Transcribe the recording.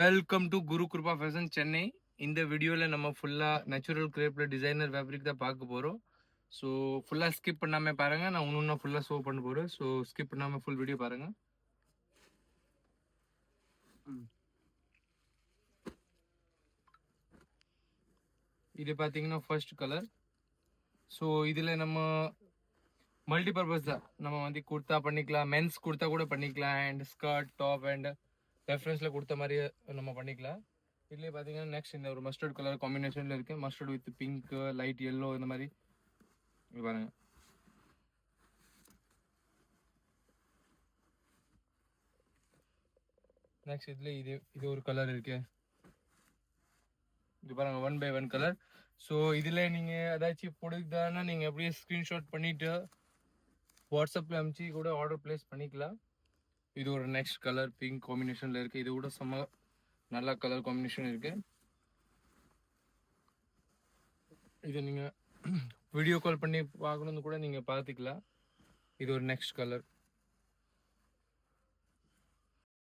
Welcome to Guru Kripa fashion Chennai. இந்த வீடியோவில் நம்ம ஃபுல்லாக நேச்சுரல் கிரேப்பில் டிசைனர் ஃபேப்ரிக் தான் பார்க்க போகிறோம். ஸோ ஃபுல்லாக ஸ்கிப் பண்ணாமல் பாருங்கள். நான் இன்னும் ஃபுல்லாக ஷோ பண்ண போகிறேன். ஸோ ஸ்கிப் பண்ணாமல் ஃபுல் வீடியோ பாருங்கள். இது பார்த்தீங்கன்னா ஃபர்ஸ்ட் கலர். ஸோ இதில் நம்ம மல்டிபர்பஸ் தான். நம்ம வந்து குர்த்தா பண்ணிக்கலாம், மென்ஸ் குர்த்தா கூட பண்ணிக்கலாம், அண்ட் ஸ்கர்ட் டாப் அண்ட் ரெஃபரன்ஸில் கொடுத்த மாதிரி நம்ம பண்ணிக்கலாம். இதுலேயே பார்த்தீங்கன்னா நெக்ஸ்ட் இந்த ஒரு மஸ்டர்ட் கலர் காம்பினேஷனில் இருக்கு. Mustard with pink, light yellow இந்த மாதிரி பாருங்க. நெக்ஸ்ட் இதுல இது ஒரு கலர் இருக்கு. இது பாருங்க 1x1 கலர். ஸோ இதுல நீங்க ஏதாச்சும் பிடிக்குதானா நீங்க அப்படியே ஸ்கிரீன்ஷாட் பண்ணிட்டு வாட்ஸ்அப்ல அனுப்பிச்சு கூட ஆர்டர் பிளேஸ் பண்ணிக்கலாம். இது ஒரு நெக்ஸ்ட் கலர் பிங்க் காம்பினேஷன்ல இருக்கு. இது கூட செம்ம நல்ல கலர் காம்பினேஷன் இருக்கு. இது நீங்க வீடியோ கால் பண்ணி பார்க்கணும்னு கூட நீங்க பார்த்துக்கலாம். இது ஒரு நெக்ஸ்ட் கலர்.